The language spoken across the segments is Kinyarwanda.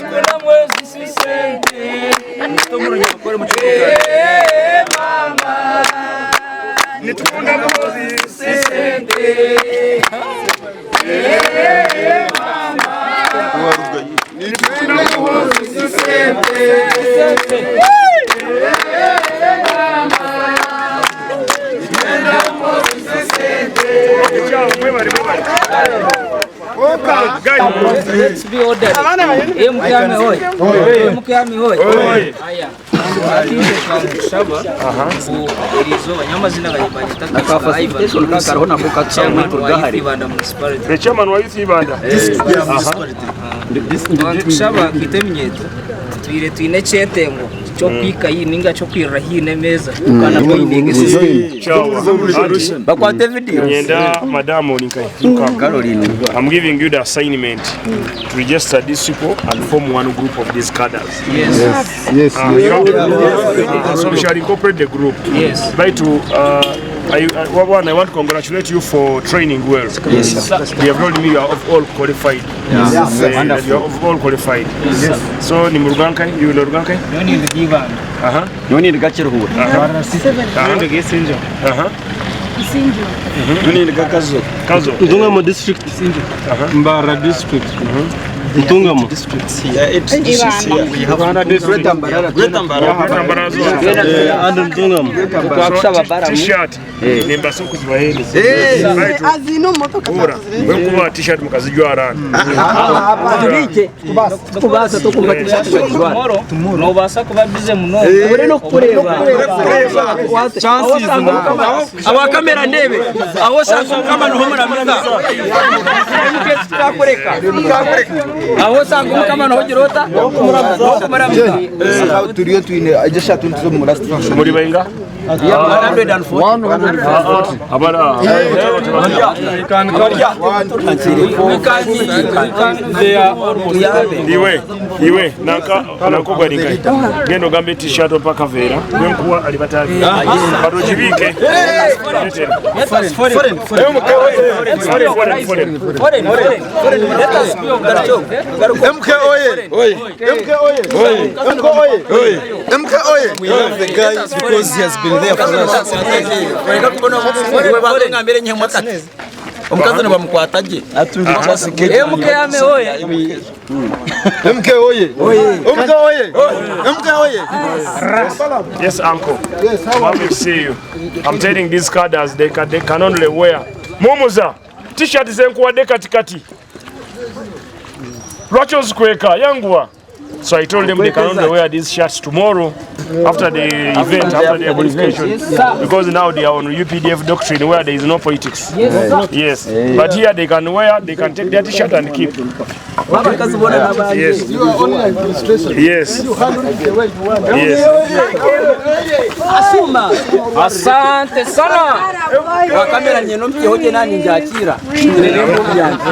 Nitukunda mwozi Esente. Nitukunda mwozi Esente. Let's be ordered. Mkame hoy. Haya. Shaba. Irizo nyama zina The chairman wa youth Uganda. Shaba kitemnyeto. Twire twine chetengo. Chopika hii ninga chopira hii nemeza kana boyingi bakwate video nyenda madam Oninkai Caroline. I'm giving you the assignment to register these people and form one group of these cadres. Yes. So we shall incorporate the group. Yes. By to I want to congratulate you for training well. Yes. You have told me you are all qualified. Yes. You are all qualified. Yes. So ni Murugankai, you know Murugankai? You need to give an. You need to get your hood. You need to get Kazo. Ntungamo district. Mbara district. Ntungamo district. Yeah, it's here. We have Great Ambara. and Ntungamo. T-shirt. Nemba soko zibaheli. Azino motoka. Wewe kuba t-shirt mukazijwa arana. Turike kubasa to kumva t-shirt kujwa. No basa kuba bize muno. Ure no kureba. Chances Aba kamera ndebe. Aho sasa kama no homura mika. Aho sasa kama no hojirota. Kumara mika. turiyo twine ajesha tunzo mu last function. Muri bainga? 140. Abara. Iwe nako gwaringa. Gendo gambe t-shirt opaka vera. Wenkuwa alibatavi. Bado jibike. We love the guy because he has been there for us. Omukazi bamukwataje atulichasike MKame oye MK oye MK oye MK oye. Yes, uncle. Yes, how to see you? I'm telling these cadres they can only wear Momoza t-shirt zenkuwadde katikati lwaki ozikweka yanguwa. So I told them they can only wear these shirts tomorrow after the event, after their qualification, because now they are on UPDF doctrine where there is no politics. Yes. But here they can wear, they can take their t-shirt and keep. Yes. You are only administration. Yes. You handle it the way you want. Yes. Asuma. Asante sana. Wa kamera nyeno mkihoje nani njakira. Ndirembo byanje.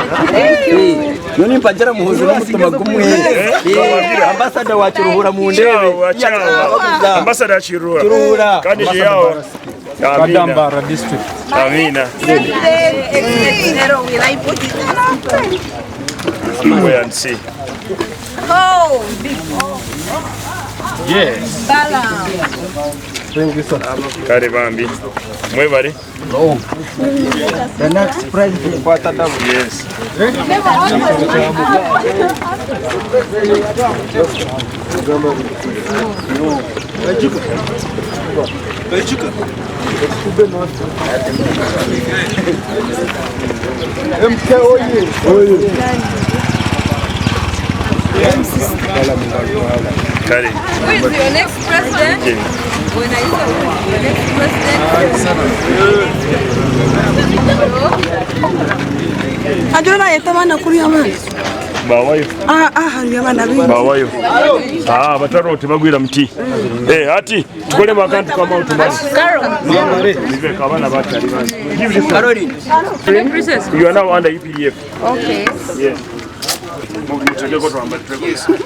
Noni mpajara muhuzo n'umutima gumwe. Ambassador wa Kiruhura mu ndebe. Ambassador wa Kiruhura. Kandi yao. Kadambara district. Amina. Wait and see. Oh, yes. Thank you, sir. Kare bambi. Mwebale. Oh. The next president. Yes. MK oye. Oye. Kare. who is your next president? When I saw your next president. Adona yetamana kuri amana. Bawayo. Hari abana bingi. Bawayo. Bataroti bagwira mti. Ati tukole makantu kama utumani. Nive kabana batari bani. Caroline. You are now under UPDF. Okay. Yes.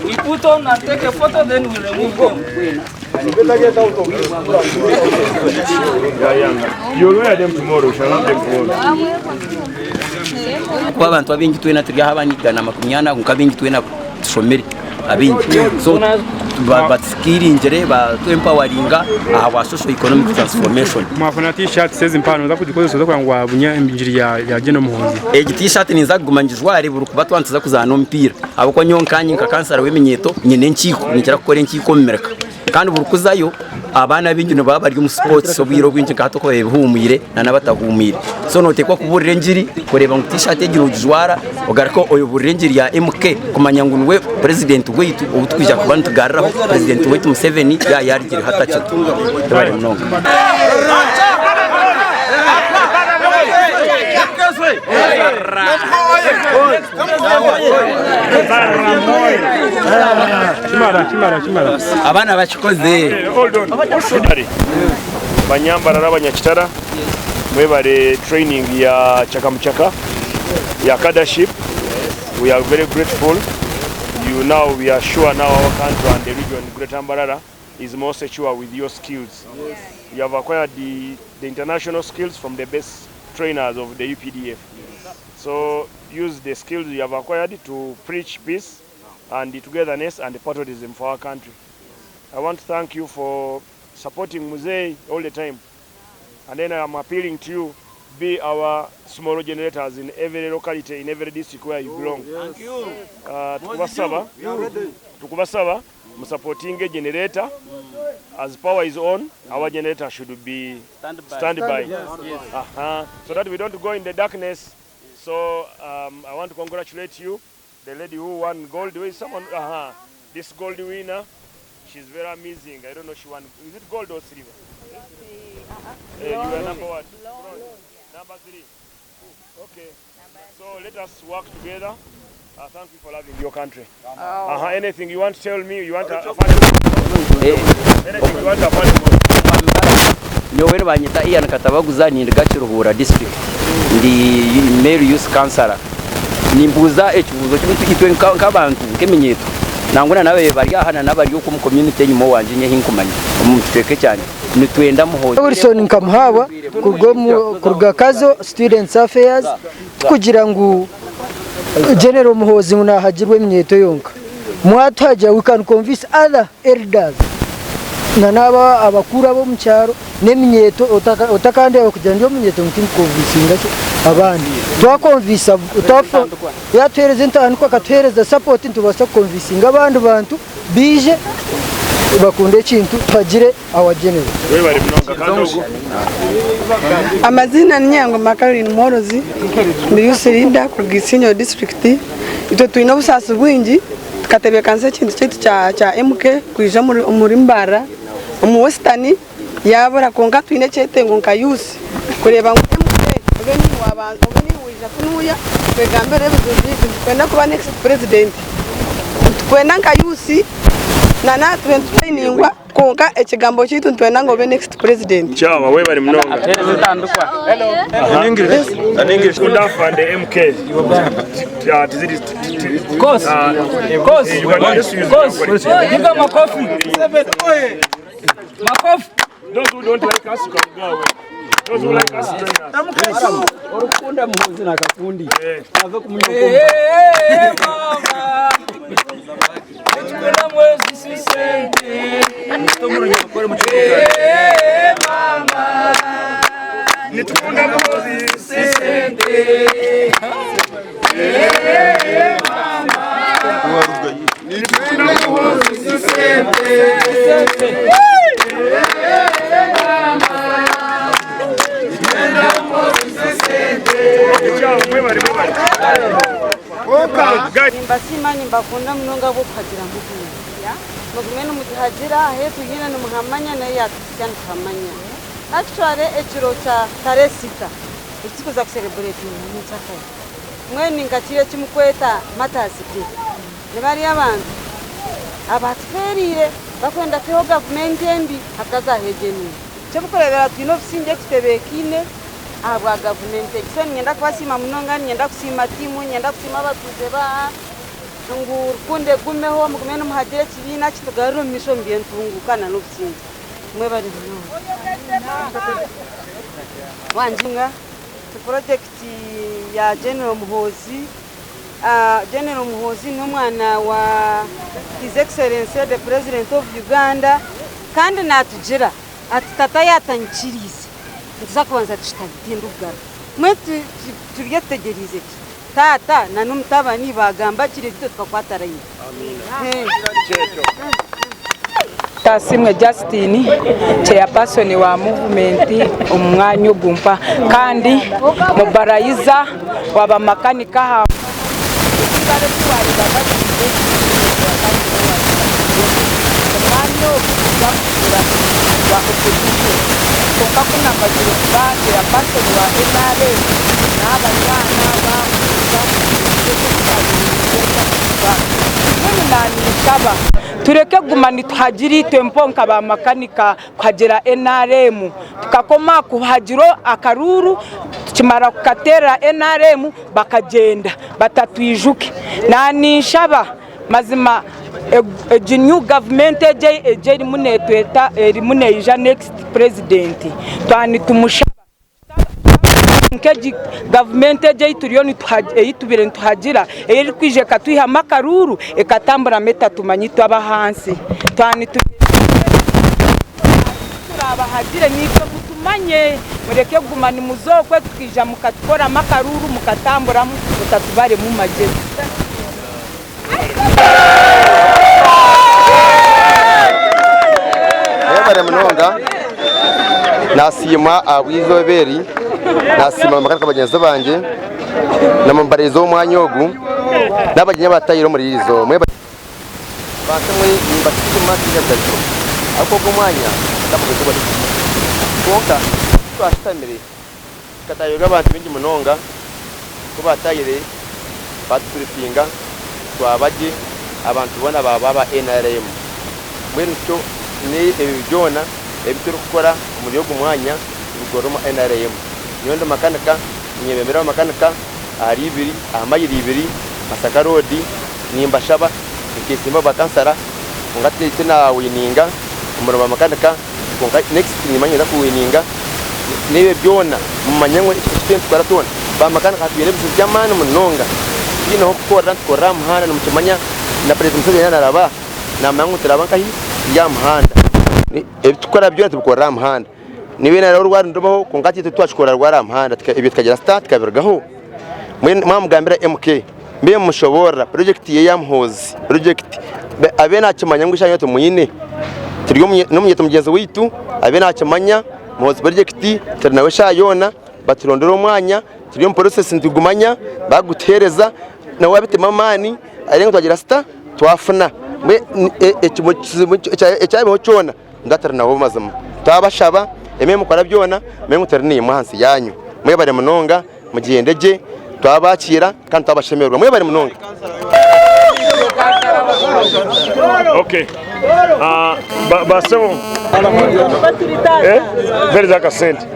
We put on and take a photo, then we remove them. You'll wear them tomorrow. Shall have them tomorrow. Kwa abantu abingi twena turi habanyigana makumyana nkabingi twena tushomeri abingi so batskiringere ba to empoweringa aba social economic transformation mwafana t-shirt seze impano za kudikoze zo kwangwa bunya imbinjiri ya Geno Muhozi t-shirt niza kugumangijwari buru kuba twantuza kuzana mpira abo ko nyonkanyi nka kansara w'eminyeto nyine nkiko nikira gukora nkiko mmereka kandi buru kuzayo abana b'ingino baba bari mu sports so bwiro bwinshi gato ko behumire na nabatahumire so notekwa kuburire njiri kureba mu t-shirt egira ujwara ugarako oyo burire njiri ya MK kumanya ngo nwe president wetu ubutwija kubantu tugarraho president wetu Museveni yarigire hatacha bari mnongo Chimara. Abana bachikoze. Hold on. Banyambara n'abanyakitara mwebare training ya chakamuchaka ya cadetship. We are very grateful. We are sure now our country and the region Greater Ambarara is more secure with your skills. You have acquired the international skills from the best trainers of the UPDF. So use the skills you have acquired to preach peace and the togetherness and the patriotism for our country. I want to thank you for supporting Muzei all the time. And then I am appealing to you, be our small generators in every locality, in every district where you belong. Thank you. Tukubasaba, supporting a generator. As power is on, our generator should be standby. Yes. So that we don't go in the darkness. So I want to congratulate you. The lady who won gold, someone, this gold winner, she's very amazing. I don't know she won. Is it gold or silver? You are number what? Number 3. Okay. So let us work together. Thank you for loving your country. Anything you want to tell me? You want to anything you want to Nyowe banyita Ian Katabaguza ni Gachiruhura district. Ndi male youth counselor. Nimbuza ekibuzo cy'ibitwe nk'abantu kemenyeto. Nanguna nawe bari ahana nabari yo ku community nyimo wanje nye hinkumanya. Umutweke cyane. Nitwenda muhoza. Wilson nkamuhaba kurga kazo students affairs kugira ngo General Muhozi unahagirwe imyeto yonka. Mwataja we can convince other elders. Nanaba abakura bo mucyaro nemyeto otakande okujya ndio myeto mutim convincinga abandi. Twakonvisa utafo yatwereze ntanko akatwereza support ntubasa convincinga abandi bantu bije bakunde kintu twagire awagenera. Amazina nyango Makarine Morozi ndi yusirinda ku Gisinyo district ito twina busasu bwingi tukatebe kanse kintu cyetu cha MK kwija muri mbara mu Western yabura konka twine cyetengo nka yusi kureba ngo MK obeni wabantu obeni wija kunuya kwegambere bizuzi kwenda kuba next president kwenda nka yusi nana trainingwa konka ekigambo kitu twenda ngo be next president chawa we bari mnonga hello in English Kundafa and the MK course give them a coffee those who don't like us can go away. Those who like us orukunda muhozi na kafundi ave kumunyoko mama Nitukunda mwezi sisente mama Nitukunda mwezi sisente mama Nitukunda mwezi sisente Nimbasima nimbakunda mnonga bukagira muhuya mugumene mutihagira hetu yina numuhamanya na yakisikana kamanya actually ekiro cha tare 6 ikiku za celebrate ni chaka mweni ngakire kimukweta matazike nebari abantu abatferire bakwenda ko government embi hakaza hegeni cyo bukorebera twino bisinge kitebekine abwa government ekise nyenda kwasima munonga nyenda kusima timu nyenda kusima abatuze ba ngur kunde gumeho mugumene muhagire kibina kitugaruro misho mbiyentungukana no bisinge mwe bari no wanjinga project ya General Muhozi General Muhozi n'umwana wa His Excellency the President of Uganda kandi natugira ati tata yatankirize nza kubanza tushitagenda ubwara mwe tubyetegereze tata na n'umutabani bagamba kiri bito twakwataraye amina Tasimwe Justin chairperson wa movement umwanya ugumpa kandi mubarayiza waba makanika ha ibare twari babashije umwanya ukubakura wa opposition kuko kuna majiro bande ya person wa NRA n'abanyana ba tureke gumani tuhagiri tempo nkaba makanika kwagera NRM tukakoma kuhagiro akaruru kimara kukatera NRM bakagenda batatwijuke nanishaba mazima a new government eje munetweta rimuneja next president twani tumushaba nkeji government eje turiyoni tuyitubire ntuhagira eri kwije katuha makaruru ekatambura meta tumanyitwa abahansi twani turabahagire nibyo mutumanye mureke gumani muzokwe tukija mukatkora makaruru mukatambura mutatubare mu majezi Ebare mnonga nasima abwizoberi nasima makanika bagenzi banje namambarizo umwanyogu nabagenya batayiro muri izo mwe batamwe nimbashije makija dajo ako kumwanya ndamugozo bari konka twastamire katayoga abantu bingi munonga ko batayire baturifinga twabaje abantu bona baba NRM mwencho ni ebyona ebituru gukora umuriyo gumwanya bigoroma NRM nyondo makanika nyebemera makanika ari ibiri amayiri ibiri Masaka road nimbashaba ikisimba bakansara ngati tena wininga umuroma makanika konka next nimanyira ku wininga nibe byona mumanyangwe ikintu twaratona ba makanika twire bisu jamani munonga ino gukora tukora muhana n'umutumanya na president yana raba na mangu turabanka hi ya muhanda tukora byo tubikora muhanda niwe na rwari ndobaho kongati twashikora rwara muhanda ibi tukagera start kabirgaho mwamugambira MK mbe mushobora project ye yamhozi project abe nakimanya ngusha yote muyine turiyo n'umunyeto mugenzi witu abe nakimanya muhozi project ternawe shayona baturondera umwanya turiyo mu process ntigumanya bagutereza nawe abitema mani arenga twagira sta twafuna mwe ecyabeho cyona ndatara nabo mazama tabashaba eme mukora byona mwe muteraniye muhansi yanyu mwe bare munonga mugihendeje twabakira kandi twabashemerwa mwe bare munonga. Okay. Basemo. Verza kasente.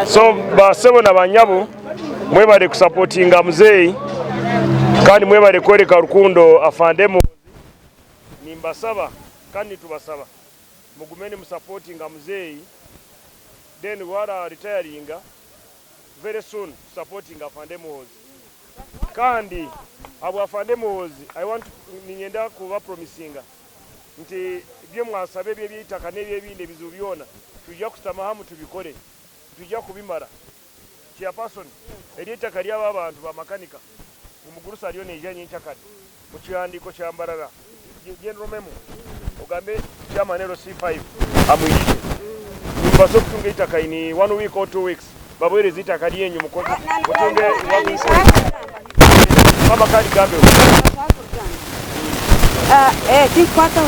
So basemo nabanyabo mwe bare kusupportinga muzeyi kandi mwe bare kwereka rukundo afandemo nimbasaba kandi tubasaba mugumene musupportinga muzeyi then wara retiring very soon supporting afandemo kandi abo afandemo I want ninyenda kuba promisinga nti byo mwasabe bye bitaka nebye binde bizubyona tujya kustamahamu tubikore tujya kubimara chairperson editaka lya abantu ba makanika umugurusa aliyo neje nyichakati mukiandiko cyambarara general memo ugambe chamanero C5 amuyishe nimbaso kutunga itaka ini 1 week or 2 weeks babwere zitaka lyenyu mukoze mutunge mama kali gambe tikwata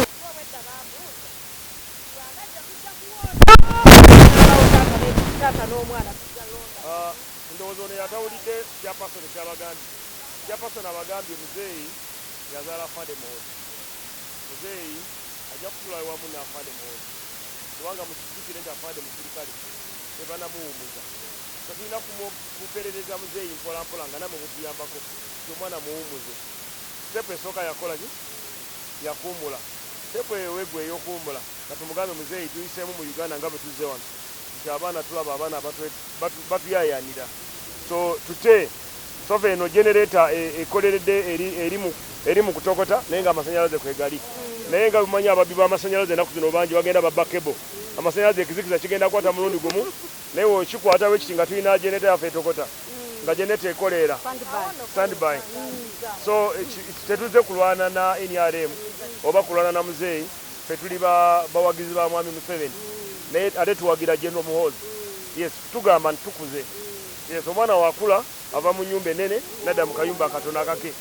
ndozone yatawulide chairperson cyabagandi chairperson abagambi muzeyi yazala afande mozi muzeyi ajja kutula wamu na afande mozi kubanga mukisikire nti afande musirikale ebana muwumuza tulina kumuperereza muzeyi mpola mpola nga namwe mutuyambako omwana muwumuze sepe esooka yakola ki yakuumula sepe ewegwe eyokuumula katumugambe muzeyi tuyiseemu mu Uganda nga bwe tuzze wano nti abaana tulaba abaana batuyayanira so tute so eno generator ekoleredde eri mu kutokota nenga amasanyalaze kwegali nenga bimanya ababiba amasanyalaze naku zino bangi bagenda babakebo amasanyalaze ekizikiza kigenda kwata mulundi gumu newo kikwata wekitinga tulina generator yafe etokota nga generator ekolera standby so tetuze kulwana na NRM oba kulwana na muzeeyi fetuli bawagizi ba mwami Museveni naye ate tuwagira General Muhoozi yes tugamba ntukuze yes omwana wakula ava mu nyumba enene nadda mu kayumba akatono akake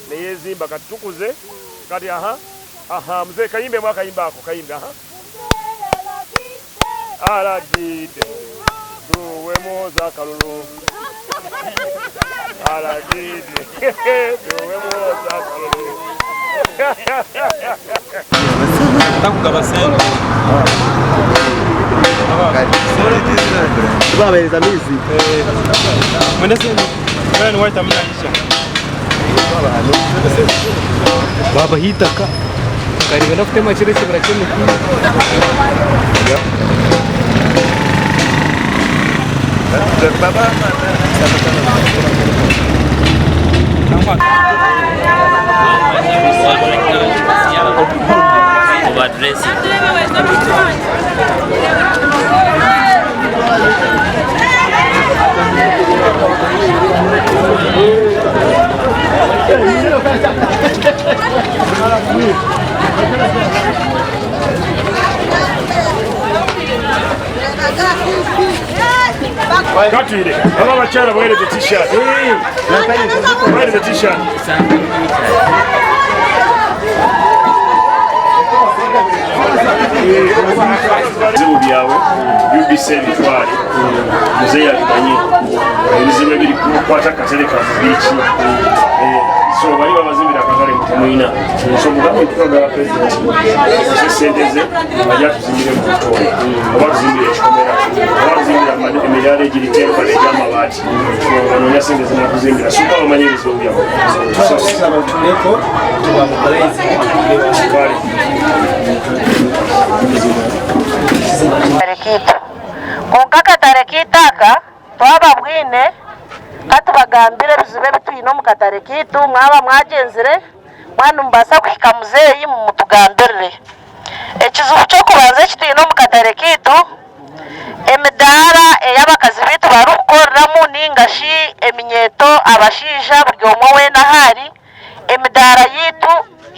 ne yezimba kati tukuze kati mzee kayimbe mwaka kayimba ako kayimbe aladide duwe moza kalulu aladide duwe moza kalulu takugaba sente babereza mizi mwende sente mwene waita mnaisha baba hitaka karibu nafute machire chibra chini baba Katwire, aba bakyala bwere the t-shirt. Bwere the t-shirt. Zibu byawe UBC bitwale muzeya bimanyi ebizimbe biri kukwata katale ka bichi so bali babazimbira akagale mutumwina so mugambe tukaga president senteze ajja tuzimbire mu Ankole oba tuzimbire ekikomera oba tuzimbire emirala egiri tempa egy'amabaati banoonya sente zina kuzimbira suka bamanyi ebizibu byawe tuleko tubamubalaizi kunkaka tarekitaka twaba bwine katubagambire bizibe bituyino mu katare kitu mwaba mwagenzire mwana mbasa kuhika muzeyi mu mutugambirire ekizibu cyo kubanza kituyino mu katare kitu emidara ey'abakazi bitu bari kukoreramu ningashi eminyeto abashija buri omwe wena hari emidara yitu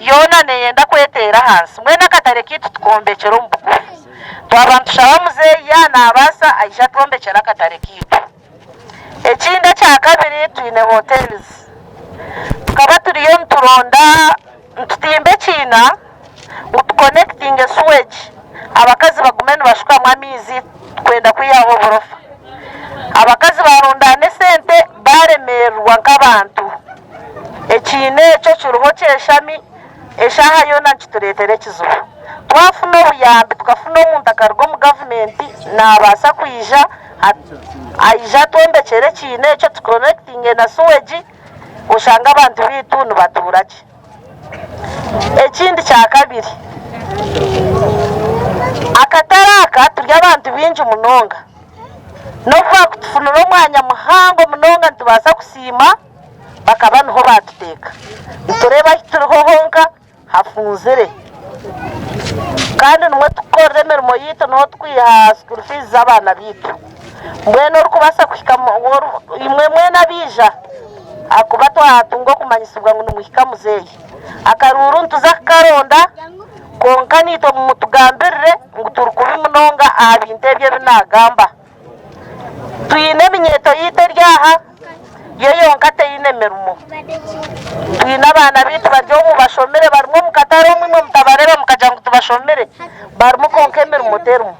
yona neyenda kwetera hansi mwena akatare kitu tukombekera omu bugufi twabantu shaba muzeyi yanabasa aisha twombekera akatare kitu ekindi kya kabiri tuyine hotels tukaba turiyo nturonda ntutimbe kina utuconnecting sewage abakazi bagume nibashukamu amizi tukwenda kwiyaho oborofa abakazi barondana esente baremererwa nk'abantu ekine ekyo kiriho kyeshami eshaha yona nkitureetera ekizibu twafuna obuyambi tukafuna omuntu akaruga omu gavumenti nabaasa kwija aija twombekere ekine ekyo tuconnecting na sewage oshanga abantu bitu nibatuura ki ekindi kya kabiri akatare aka turi abantu bingi munonga nokuba kutufunira omwanya muhango munonga nitubaasa kusiima bakaba niho batuteeka nitureeba turiho honka hafunzire kandi nimwe tukukorera emirimo yitu niho tukwiha school fees z'abaana bitu mbwenu orikubaasa kuhika imwe mwena biija akuba twatunga okumanyisibwa ngu nimuhika muzeeyi akaruru nituza kukaronda konka niitwe mutugambirire ngu turi kubi munonga aha bintu ebyo ebinagamba tuyine eminyeto yitu eri aha yo yonka teyine mirimo tuyine abaana bitu bari omu bashomere barimu omu katare omwe mutabareba mukagira ngu tubashomere barimu konka emirimo terimu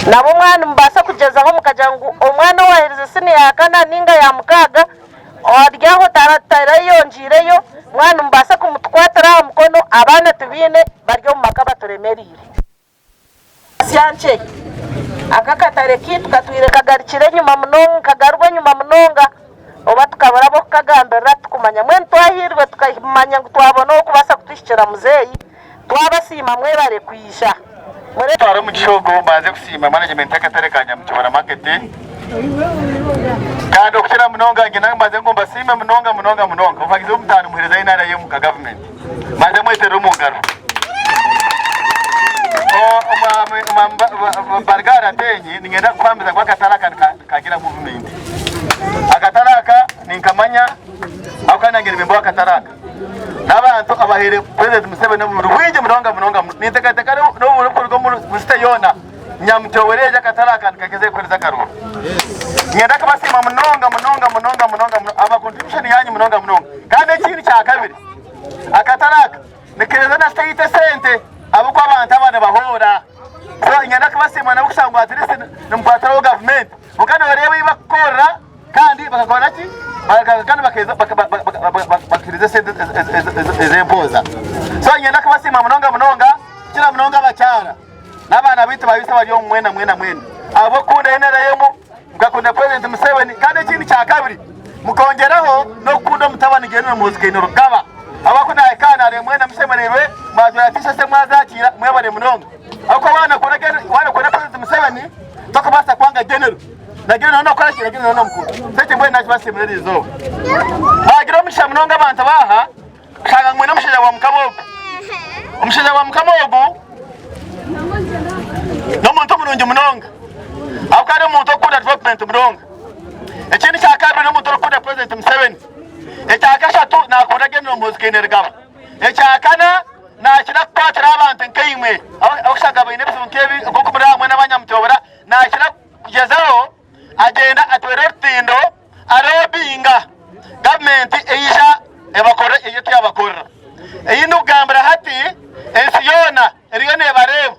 nabo omwana mubaasa kugyezaho mukagira ngu omwana owaherize sini ya kana ninga ya mukaaga oryaho tarayongireyo mwana mubaasa kumutukwatira aha mukono abaana tubiine bari omu maka baturemerire syanche aka katare kitu katwire kagarikire enyuma munonga kagarwa enyuma munonga oba tukabura bokukagambirira tukumanya mwenu twahirwe tukamanya ngu twabona okubaasa kutuhikira muzeeyi twabasiima mwebare kwisha twari mu kishogo banze kusiima management y'akatare ka Nyamukibara market kandi okukira munonga ngena mbaze ngo mbasime munonga ufagize umutano muhereza inara ye mu government maze mwetero mu ngaro bargara tenyi ningenda kwambiza kwa kataraka kagira movement akataraka ninkamanya akana ngene bimbo akataraka n'abantu abahere president Museveni mu rwije munonga nitekateka no uruko mu stayona nyamtowereje akataraka kageze kweza karuru ngenda kabasima munonga aba contribution yanyu munonga kandi ikindi cya kabiri akataraka nikereza na state Esente abo kwa abantu abana bahora so ngenda kabasima nabo kusangwa atirese n'umupataro wa government mukana barebe bakora kandi bakakora ki kandi bakeza bakirize sente ezempoza so ngenda kabasima munonga kila munonga bacyara n'abana bitu babisa bari yo mwena abo kunda enera yemo mugakunda president Museveni kandi ikindi cya kabiri mukongeraho no kunda mutabana igeno muzike no rugaba abakuna kana re mwena Musevenirwe mazuratisha se mwazakira mwebare munonga ako bana kona president Museveni tokabasa kwanga general na general no kora kira general no mukuru sete mbwe nacho basemere zo bagira musha munonga abantu baha kaga mwena mushaja wa mkabogo umushaja wa mkabogo no muntu mulungi munonga akari muntu okunda development munonga ekindi cya kabiri no muntu okunda president Museveni ekya kashatu nakunda genero muzikene gaba ekya kana nakira kwatira abantu nkayimwe akushaga bayine bisonkebi okukubira mwe n'abanyamutobora nakira kugezaho agenda atweretindo arobinga government eija ebakora iyo tuyabakora eyindu gambira hati ensiyona eriyo ne barebo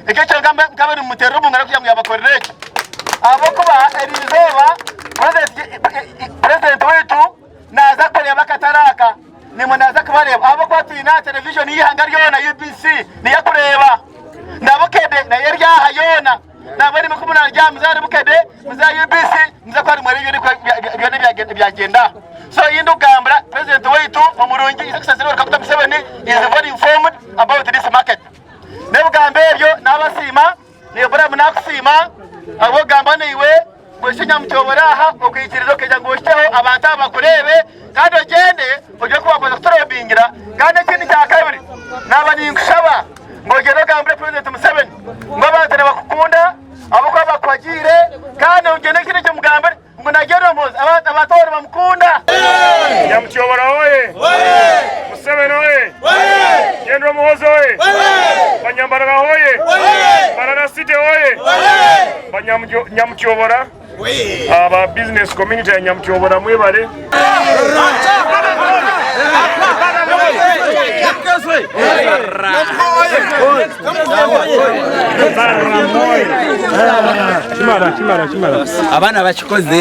ekecho ngabari mutero mungara kuyamya abakorereke abo kuba erizoba president wetu naza kureba kataraka nimwe naza kubareba abo kwatina television yihanga ryona UBC niya kureba ndabokede na yerya hayona nabari mukumuna rya muzari bukede muza UBC muza kwari mwari byagenda so yindu gambra president wetu omurungi successor wa Dr. Museveni is very informed about this market nebugambebyo nabasima nebura munakusima abo gamba niwe bweshinya mutobaraha okuyitirizo keja ngoshteho abantu abakurebe kandi ogende ojye kubakoza kutorobingira kandi ikindi cya kabiri nabani nkushaba ngogero gambre president Museveni ngo abantu bakukunda abo kwa bakwagire kandi ugende kire cyo mugambere ngo nagero mpoza abatora bamukunda nyamutobora oye Museveni oye Gendo muhozo oye Banyambaraga oye Barara City oye Nyamutobora aba business community ya Nyamutobora mwebare abana bakikoze